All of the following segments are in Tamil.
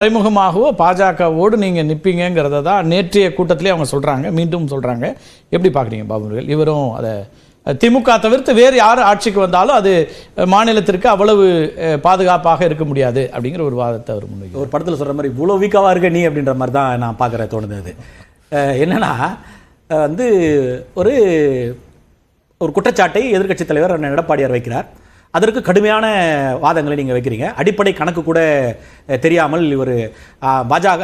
மறைமுகமாகவோ பாஜகவோடு நீங்கள் நிற்பீங்கிறத தான் நேற்றைய கூட்டத்திலே அவங்க சொல்கிறாங்க, மீண்டும் சொல்கிறாங்க. எப்படி பார்க்குறீங்க பாபுர்கள்? இவரும் அதை திமுக தவிர்த்து வேறு யார் ஆட்சிக்கு வந்தாலும் அது மாநிலத்திற்கு அவ்வளவு பாதுகாப்பாக இருக்க முடியாது அப்படிங்கிற ஒரு வாதத்தை அவர் முன்வைக்கிறார். ஒரு படத்தில் சொல்கிற மாதிரி இவ்வளோ வீக்காவாக இருக்க நீ அப்படின்ற மாதிரி தான் நான் பார்க்குற தோணுது. அது என்னென்னா வந்து ஒரு ஒரு குற்றச்சாட்டை எதிர்க்கட்சித் தலைவர் எடப்பாடியார் வைக்கிறார். அதற்கு கடுமையான வாதங்களை நீங்கள் வைக்கிறீங்க. அடிப்படை கணக்கு கூட தெரியாமல் இவர் பாஜக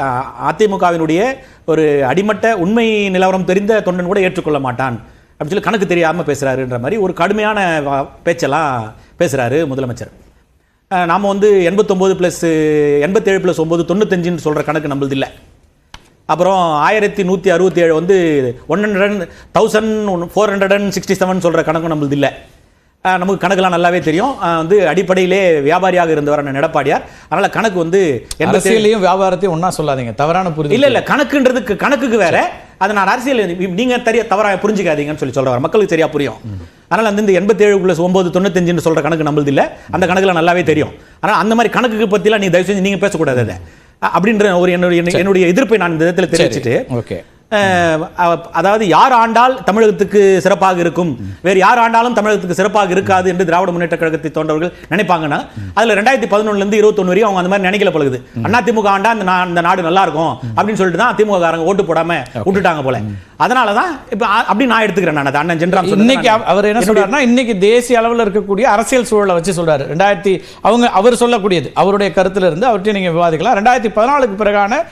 அதிமுகவினுடைய ஒரு அடிமட்ட உண்மை நிலவரம் தெரிந்த தொண்டன் கூட ஏற்றுக்கொள்ள மாட்டான் அப்படின்னு சொல்லி கணக்கு தெரியாமல் பேசுகிறாருன்ற மாதிரி ஒரு கடுமையான பேச்செல்லாம் பேசுகிறாரு முதலமைச்சர். நாம் வந்து 89 + 87 + 9 95 சொல்கிற கணக்கு நம்மளது இல்லை. அப்புறம் 1167 வந்து 1467 சொல்கிற கணக்கும் நம்மளது இல்லை. நமக்கு கணக்கெல்லாம் நல்லாவே தெரியும். வந்து அடிப்படையிலே வியாபாரியாக இருந்தவர் எடப்பாடியார். அதனால் கணக்கு வந்து அரசியலையும் வியாபாரத்தையும் ஒன்றா சொல்லாதீங்க, தவறான புரிதல். இல்லை கணக்குன்றதுக்கு கணக்குக்கு வேற, அதை நான் அரசியல் நீங்கள் தவறாக புரிஞ்சுக்காதீங்கன்னு சொல்லி சொல்கிறவர் மக்களுக்கு சரியாக புரியும். அதனால் வந்து இந்த 87 + 9 95 சொல்கிற கணக்கு நம்மளது இல்லை. அந்த கணக்குலாம் நல்லாவே தெரியும். ஆனால் அந்த மாதிரி கணக்குக்கு பற்றிலாம் நீ தயவு செஞ்சு நீங்கள் பேசக்கூடாது அதை அப்படின்ற ஒரு என்னுடைய எதிர்ப்பை நான் இந்த விதத்தில் தெரிவிச்சுட்டு, ஓகே, அதாவது யார் ஆண்டால் தமிழகத்துக்கு சிறப்பாக இருக்கும், வேறு யார் ஆண்டாலும் தமிழகத்துக்கு சிறப்பாக இருக்காது என்று திராவிட முன்னேற்ற கழகத்தை தோன்றவர்கள் நினைப்பாங்கன்னா அதில் 2011 21 வரையும் அவங்க அந்த மாதிரி நினைக்கல பழகுது. அதிமுக ஆண்டா அந்த நாடு நல்லா இருக்கும் அப்படின்னு சொல்லிட்டு தான் திமுக காரங்க ஓட்டு போடாம விட்டுட்டாங்க போல. அதனால தான் இப்போ அப்படி நான் எடுத்துக்கிறேன். நான் அண்ணன் ஜென்ராம் இன்னைக்கு அவர் என்ன சொல்றாருன்னா, இன்னைக்கு தேசிய அளவில் இருக்கக்கூடிய அரசியல் சூழலை வச்சு சொல்றாரு. அவர் சொல்லக்கூடியது அவருடைய கருத்துல இருந்து அவர்கிட்ட நீங்க விவாதிக்கலாம். 2014க்கு பிறகான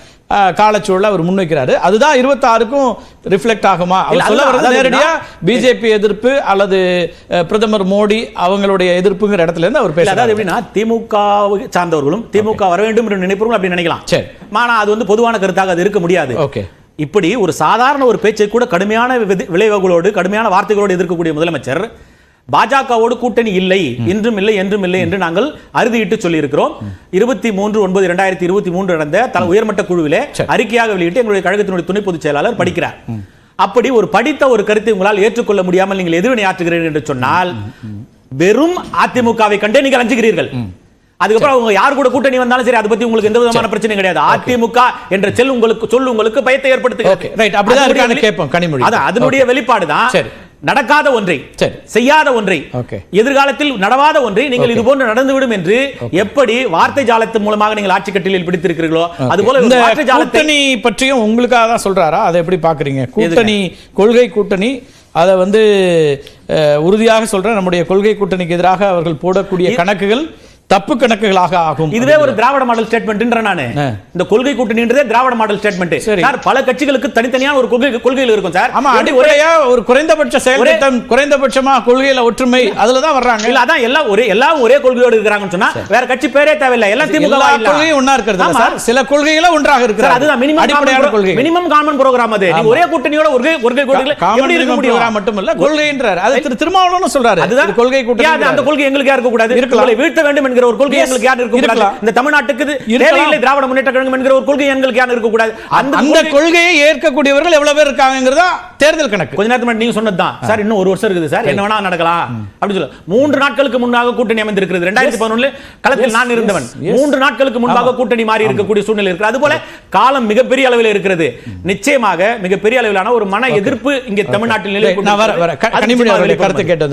காலச்சூழலை அவர் முன்வைக்கிறாரு. அதுதான் 26க்கும் ரிஃப்ளெக்ட் ஆகுமா? அவர் சொல்ல வரது நேரடியா பிஜேபி எதிர்ப்பு அல்லது பிரதமர் மோடி அவங்களுடைய எதிர்ப்புங்கிற இடத்துல இருந்து அவர் பேசுறாரு. அதாவது எப்படின்னா, திமுக சார்ந்தவர்களும் திமுக வர வேண்டும் என்று நினைப்பவர்கள் அப்படி நினைக்கலாம். சரி, ஆனா அது வந்து பொதுவான கருத்தாக அது இருக்க முடியாது. ஓகே, இப்படி ஒரு சாதாரண ஒரு பேச்சை கூட கடுமையான விளைவுகளோடு கடுமையான வார்த்தைகளோடு எதிர்க்கக்கூடிய முதலமைச்சர் பாஜகவோடு கூட்டணி இல்லை, இன்றும் இல்லை என்றும் இல்லை என்று நாங்கள் அறுதியிட்டு சொல்லி இருக்கிறோம். 23/9/2023 நடந்த உயர்மட்ட குழுவிலே அறிக்கையாக வெளியிட்டு எங்களுடைய கழகத்தினுடைய துணை பொதுச் செயலாளர் படிக்கிறார். அப்படி ஒரு படித்த ஒரு கருத்தை உங்களால் ஏற்றுக்கொள்ள முடியாமல் நீங்கள் எதிர்வினை ஆற்றுகிறீர்கள் என்று சொன்னால் வெறும் அதிமுகவை கண்டே நீங்கள் அஞ்சுகிறீர்கள். அதுக்கப்புறம் அவங்க யார் கூட கூட்டணி வந்தாலும் சரி, அதை பத்தி உங்களுக்கு எந்த விதமான பிரச்சனையும் கிடையாது. அதிமுக என்ற உங்களுக்கு பயத்தை ஏற்படுத்துகிறது. அதனுடைய வெளிப்பாடு தான் நடக்காத ஒன்றை, செய்யாத ஒன்றை, எதிர்காலத்தில் நடவாத ஒன்றை நீங்கள் இது போன்று நடந்துவிடும் என்று எப்படி வார்த்தை ஜாலத்தின் மூலமாக நீங்கள் ஆட்சி கட்டிலில் பிடித்திருக்கிறீர்களோ அதுபோல வார்த்தை ஜாலத்தை பற்றியும் உங்களுக்காக தான் சொல்றாரா? அதை எப்படி பாக்குறீங்க? கூட்டணி, கொள்கை கூட்டணி, அதை வந்து உறுதியாக சொல்றேன், நம்முடைய கொள்கை கூட்டணிக்கு எதிராக அவர்கள் போடக்கூடிய கணக்குகள் தப்பு கணக்குகளாக ஆகும். இதுவே ஒரு திராவிட மாடல் ஸ்டேட்மெண்ட். நானு இந்த கொள்கை கூட்டணின்றதே திராவிட மாடல் ஸ்டேட்மெண்ட் சார். பல கட்சிகளுக்கு தனித்தனியான ஒரு கொள்கைகள் இருக்கும் சார். ஆமா, அடிப்படையா ஒரு குறைந்தபட்ச செயல்திட்டம், குறைந்தபட்சமா கொள்கையில ஒற்றுமை, அதுல தான் வர்றாங்க. இல்ல அதான் எல்லாம் ஒரே கொள்கையோடு இருக்காங்கன்னு சொன்னா வேற கட்சி பேரே தேவையில்லை. எல்லாம் திமுக கொள்கையும் ஒண்ணா இருக்கிறது சார். சில கொள்கைகள ஒன்றாக இருக்கு. அதுதான் அடிப்படையான கொள்கை, மினிமம் காமன் புரோகிராம். அது நீங்க ஒரே கூட்டணியோட ஒரு கொள்கை எப்படி இருக்க முடியும்? மட்டுமல்ல கொள்கைன்றார். அது திருமாவளவன் சொல்றாரு. அதுதான் கொள்கை கூட்டணி. அந்த கொள்கை எங்களுக்கு இருக்க கூடாது, உங்களை வீழ்த்த வேண்டும் என்கிற ஒரு கொள்கை எங்களுக்கு யார் இருக்க கூடாது. இந்த தமிழ்நாட்டுக்கு தேவையில்லை திராவிட முன்னேற்ற கழகம் என்கிற ஒரு கொள்கை எங்களுக்கு யார் இருக்க கூடாது. அந்த கொள்கையை ஏற்கக்கூடியவர்கள் எவ்வளவு பேர் இருக்காங்கங்கறத தேர்தல் கணக்கு. கொஞ்ச நேரத்துக்கு முன்னாடி நீங்க சொன்னதுதான் சார், இன்னும் ஒரு வருஷம் இருக்குது சார், என்ன வேணா நடக்கலாம் அப்படி சொல்ல. 3 நாட்களுக்கு முன்னாக கூட்டணி அமைந்திருக்கிறது. 2011 களத்தில் நான் இருந்தவன். 3 நாட்களுக்கு முன்பாக கூட்டணி மாறி இருக்கக்கூடிய சூழ்நிலை இருக்கு. அதுபோல காலம் மிகப்பெரிய அளவில் இருக்கிறது. நிச்சயமாக மிகப்பெரிய அளவிலான ஒரு மன எதிர்ப்பு இங்கே தமிழ்நாட்டில் நிலை. கருத்து கேட்டு